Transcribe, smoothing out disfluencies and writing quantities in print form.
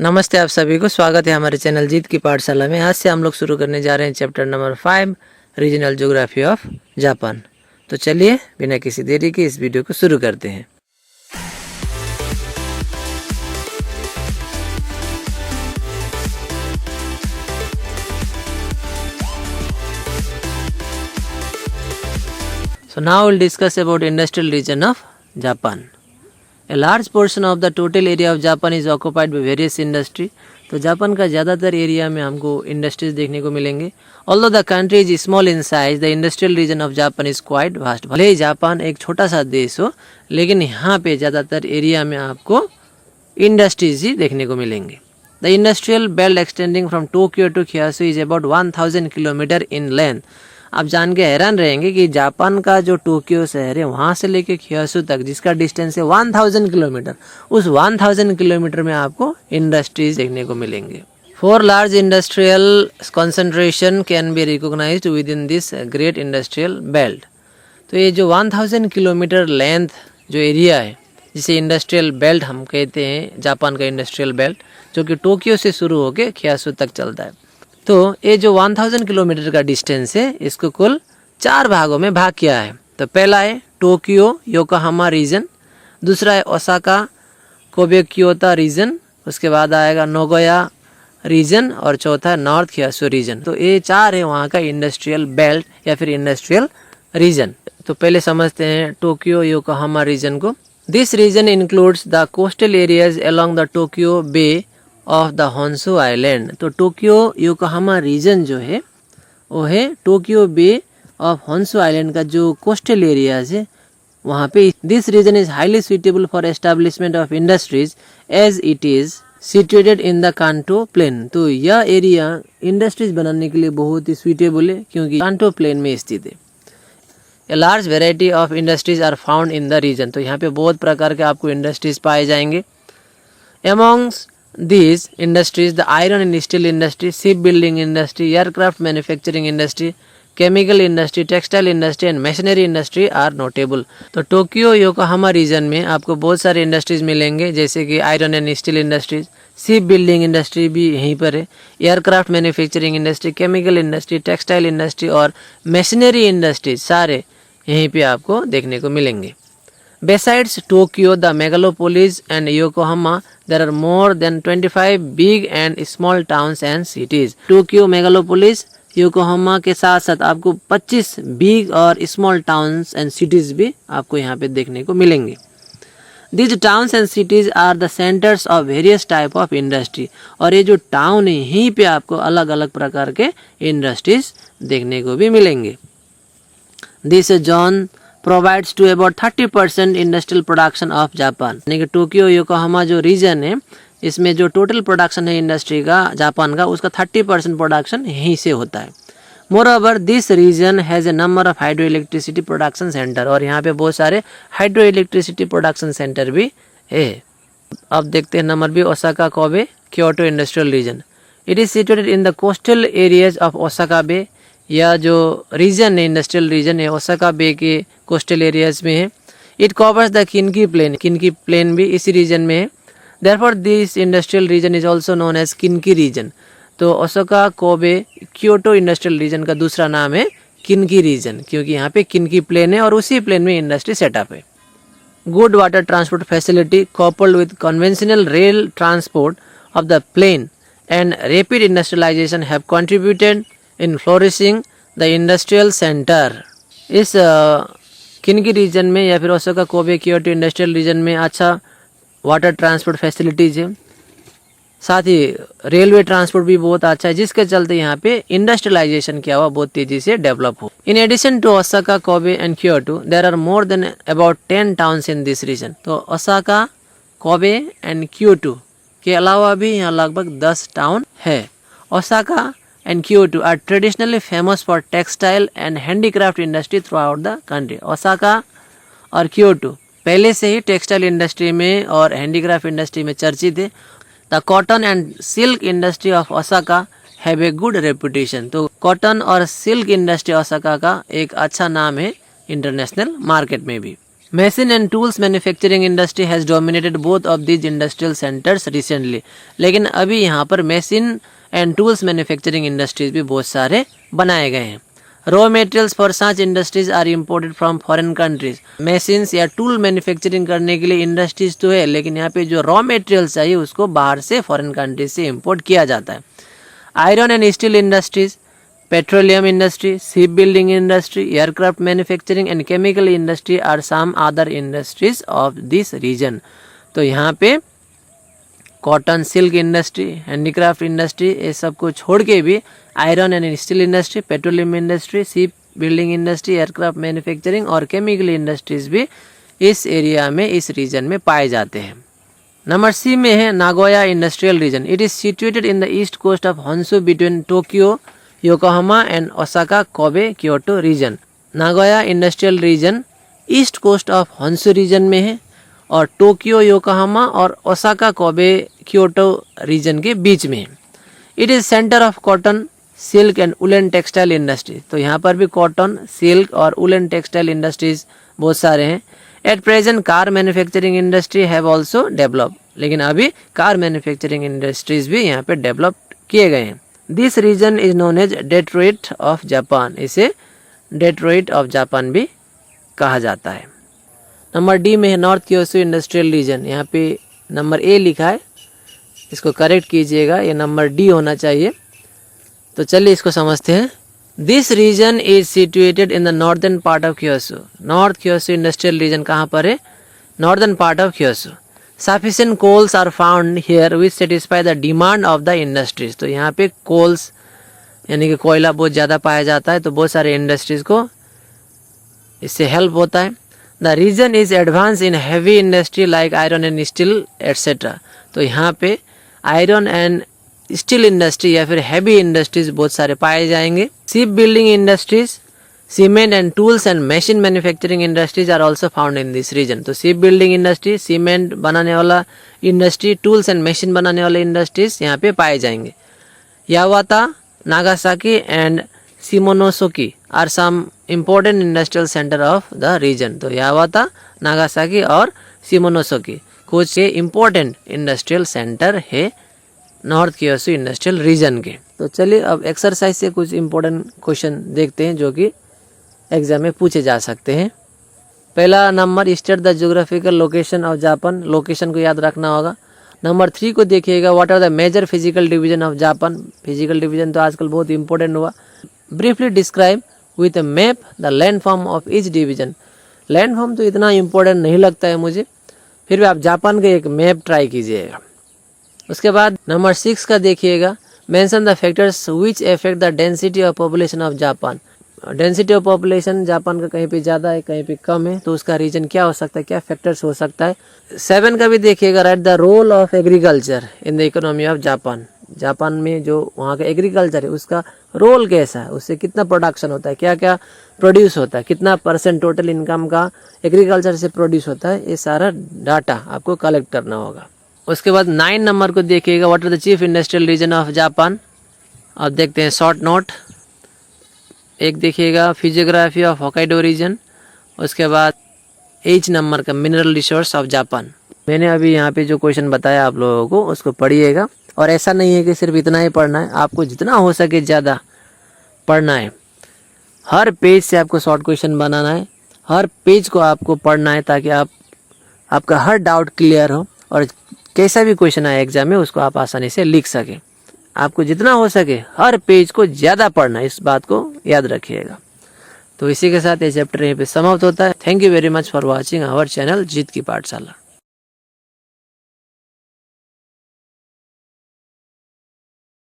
नमस्ते आप सभी को, स्वागत है हमारे चैनल जीत की पाठशाला में। आज से हम लोग शुरू करने जा रहे हैं chapter number 5 regional geography of Japan. तो चलिए बिना किसी देरी के इस वीडियो को शुरू करते हैं। So now we'll discuss about industrial region of Japan. A large portion of the total area of Japan is occupied by various industry. तो जापान का ज़्यादातर एरिया में हमको इंडस्ट्रीज देखने को मिलेंगे। Although the country is small in size, the industrial region of Japan is quite vast. भले ही Japan एक छोटा सा देश हो, लेकिन यहाँ पे ज़्यादातर एरिया में आपको इंडस्ट्रीज ही देखने को मिलेंगे। The industrial belt extending from Tokyo to Kyushu is about 1000 kilometre in length. आप जान के हैरान रहेंगे कि जापान का जो टोक्यो शहर है वहाँ से लेके क्योसू तक जिसका डिस्टेंस है 1000 किलोमीटर, उस 1000 किलोमीटर में आपको इंडस्ट्रीज देखने को मिलेंगे। 4 large industrial concentration can be recognised within this great industrial belt. तो ये जो 1000 किलोमीटर लेंथ जो एरिया है जिसे इंडस्ट्रियल बेल्ट हम कहते हैं, जापान का इंडस्ट्रियल बेल्ट, जो कि टोक्यो से शुरू होकर क्योसू तक चलता है। तो ये जो 1000 किलोमीटर का डिस्टेंस है इसको कुल 4 भागों में भाग किया है। तो पहला है टोक्यो योकोहामा रीजन, दूसरा है ओसाका कोबे क्योतो रीजन, उसके बाद आएगा नोगोया रीजन और चौथा है नॉर्थ क्योसू रीजन। तो ये 4 है वहाँ का इंडस्ट्रियल बेल्ट या फिर इंडस्ट्रियल रीजन। तो पहले समझते हैं टोक्यो योकोहामा रीजन को। This region includes the coastal areas along the Tokyo Bay of the Honshu island. तो टोक्यो योकोहामा रीजन जो है वो है Tokyo Bay of Honshu island का जो कोस्टल एरियाज है वहाँ पे। This region is highly suitable for establishment of industries as it is situated in the Kanto plain. तो यह एरिया इंडस्ट्रीज बनाने के लिए बहुत ही सुइटेबल है क्योंकि कांटो प्लेन में स्थित है। A large variety of industries are found in the region. तो यहाँ पे बहुत प्रकार के आपको इंडस्ट्रीज पाए जाएंगे। Amongst these industries, the iron and steel industry, shipbuilding industry, aircraft manufacturing industry, chemical industry, textile industry and machinery industry are notable. तो टोक्यो योकोहामा रीजन में आपको बहुत सारे इंडस्ट्रीज मिलेंगे, जैसे कि iron and steel industries, ship building industry भी यहीं पर है, aircraft manufacturing industry, chemical industry, textile industry और मशीनरी इंडस्ट्रीज सारे यहीं पे आपको देखने को मिलेंगे। Besides Tokyo, the megalopolis and Yokohama, there are more than 25 big and small towns and cities. Tokyo megalopolis, Yokohama के साथ साथ आपको 25 बिग और स्मॉल टाउन्स एंड सिटीज भी आपको यहाँ पे देखने को मिलेंगे। These towns and cities are the centers of various type of industry. और ये जो टाउन है यहीं पे आपको अलग अलग प्रकार के इंडस्ट्रीज देखने को भी मिलेंगे। This zone provides to about 30% industrial production of Japan. यानी कि टोक्यो योकोहामा जो रीजन है इसमें जो टोटल प्रोडक्शन है इंडस्ट्री का जापान का, उसका 30% प्रोडक्शन यहीं से होता है। Moreover this region has a number of hydro electricity production centre. और यहाँ पे बहुत सारे हाइड्रो इलेक्ट्रिसिटी प्रोडक्शन सेंटर भी है। अब देखते हैं नंबर भी, Osaka Kobe Kyoto industrial region. It is situated in the coastal areas of Osaka Bay. यह जो रीजन है इंडस्ट्रियल रीजन है ओसाका बे के कोस्टल एरियाज में है। It covers the Kinki plain, Kinki plain भी इसी रीजन में है। Therefore this industrial region is also known as Kinki region. तो Osaka Kobe Kyoto industrial region का दूसरा नाम है किनकी रीजन, क्योंकि यहाँ पे किनकी प्लेन है और उसी प्लेन में इंडस्ट्री सेटअप है। Good water transport facility coupled with conventional rail transport of the plain and rapid industrialisation have contributed in flourishing the industrial centre. इस किनकी रीजन में या फिर Osaka Kobe Kyoto industrial region में अच्छा water transport facilities है, साथ ही railway transport भी बहुत अच्छा है, जिसके चलते यहाँ पे इंडस्ट्रियलाइजेशन किया हुआ बहुत तेजी से डेवलप हो। In addition to Osaka Kobe and Kyoto there are more than about 10 towns in this region. तो ओसाका कोबे एंड क्योटो के अलावा भी यहाँ लगभग 10 टाउन है। Osaka and Kyoto are traditionally famous for textile and handicraft industry throughout the country. Osaka और Kyoto पहले से ही टेक्सटाइल इंडस्ट्री में और हैंडीक्राफ्ट इंडस्ट्री में चर्चित है। The cotton and silk industry of Osaka have a good reputation. तो cotton और सिल्क इंडस्ट्री ओसाका का एक अच्छा नाम है इंटरनेशनल मार्केट में भी। Machine and tools manufacturing industry has dominated both of these industrial centres recently. लेकिन अभी यहाँ पर machine and tools manufacturing industries भी बहुत सारे बनाए गए हैं। Raw materials for such industries are imported from foreign countries. Machines या टूल मैन्युफैक्चरिंग करने के लिए इंडस्ट्रीज तो है, लेकिन यहाँ पे जो रॉ मटेरियल्स चाहिए उसको बाहर से फॉरेन कंट्रीज से इम्पोर्ट किया जाता है। Iron and steel industries, petroleum industry, ship building industry, aircraft manufacturing and chemical industry are some other industries of this region. तो यहाँ पे cotton, silk industry, handicraft industry, ये सब को छोड़ के भी iron and steel industry, petroleum industry, ship building industry, aircraft manufacturing और केमिकल इंडस्ट्रीज भी इस एरिया में, इस रीजन में पाए जाते हैं। नंबर सी में है Nagoya industrial region. It is situated in the east coast of Honshu between Tokyo, Yokohama and Osaka, Kobe, Kyoto region. Nagoya industrial region east coast of Honshu region में है और Tokyo, Yokohama और Osaka, Kobe, Kyoto region के बीच में है। It is centre of cotton, silk and woollen textile industry. तो यहाँ पर भी कॉटन, सिल्क और उलन टेक्सटाइल इंडस्ट्रीज बहुत सारे हैं। At present car manufacturing industry have also develop. लेकिन अभी कार मैन्युफैक्चरिंग इंडस्ट्रीज भी यहाँ पे डेवलप किए गए हैं। This region is known as Detroit of Japan. इसे डेट्रॉइट ऑफ जापान भी कहा जाता है। नंबर डी में है नॉर्थ क्योटो इंडस्ट्रियल रीजन। यहाँ पे नंबर ए लिखा है, इसको करेक्ट कीजिएगा, ये नंबर डी होना चाहिए। तो चलिए इसको समझते हैं। This region is situated in the northern part of Kyoto. North Kyoto industrial region कहाँ पर है? Northern part of Kyoto. Sufficient coals are found here which satisfy the demand of the industries. तो यहाँ पे कोल्स यानी कि कोयला बहुत ज़्यादा पाया जाता है, तो बहुत सारे इंडस्ट्रीज को इससे हेल्प होता है। The region is advance in heavy industry like iron and steel etcetera. तो यहाँ पे आयरन एंड स्टील इंडस्ट्री या फिर हैवी इंडस्ट्रीज बहुत सारे पाए जाएंगे। Ship building industries, cement and tools and machine manufacturing industries are also found in this region. तो शिप बिल्डिंग इंडस्ट्री, सीमेंट बनाने वाला इंडस्ट्री, टूल्स एंड मशीन बनाने वाले इंडस्ट्रीज यहाँ पे पाए जाएंगे। Yawata, Nagasaki and Shimonoseki are some important industrial centre of the region. तो यावाता, नागासाकी और शिमोनोसोकी कुछ के इम्पोर्टेंट इंडस्ट्रियल सेंटर है नॉर्थ क्योटो इंडस्ट्रियल रीजन के। तो चलिए अब एक्सरसाइज से कुछ इम्पोर्टेंट क्वेश्चन देखते हैं जो कि एग्जाम में पूछे जा सकते हैं। पहला number, state the geographical location of Japan. Location को याद रखना होगा। नंबर 3 को देखिएगा, what are the major physical division of Japan. Physical division तो आजकल बहुत इंपॉर्टेंट हुआ। Briefly describe with a map the land form of each division. Land form तो इतना इंपॉर्टेंट नहीं लगता है मुझे, फिर भी आप जापान का एक मैप ट्राई कीजिएगा। उसके बाद नंबर 6 का देखिएगा, mention the factors which affect the density of population of Japan. Density of population Japan का कहीं पे ज़्यादा है, कहीं पे कम है, तो उसका रीजन क्या हो सकता है, क्या फैक्टर्स हो सकता है। 7 का भी देखिएगा, write the role of agriculture in the economy of Japan. Japan में जो वहाँ का एग्रीकल्चर है उसका रोल कैसा है, उससे कितना प्रोडक्शन होता है, क्या क्या प्रोड्यूस होता है, कितना % टोटल इनकम का एग्रीकल्चर से प्रोड्यूस होता है, ये सारा डाटा आपको कलेक्ट करना होगा। उसके बाद 9 नंबर को देखिएगा, what are the chief industrial region of Japan. अब देखते हैं शॉर्ट नोट। एक देखिएगा, फिजियोग्राफी ऑफ होकाइडो रीजन। उसके बाद 8 नंबर का मिनरल रिसोर्स ऑफ जापान। मैंने अभी यहाँ पे जो क्वेश्चन बताया आप लोगों को उसको पढ़िएगा, और ऐसा नहीं है कि सिर्फ इतना ही पढ़ना है, आपको जितना हो सके ज़्यादा पढ़ना है। हर पेज से आपको शॉर्ट क्वेश्चन बनाना है, हर पेज को आपको पढ़ना है ताकि आपका हर डाउट क्लियर हो और कैसा भी क्वेश्चन आए एग्जाम में उसको आप आसानी से लिख सकें। आपको जितना हो सके हर पेज को ज़्यादा पढ़ना है, इस बात को याद रखिएगा। तो इसी के साथ ये चैप्टर यहीं पे समाप्त होता है। Thank you very much for watching our channel Jeet Ki पाठशाला।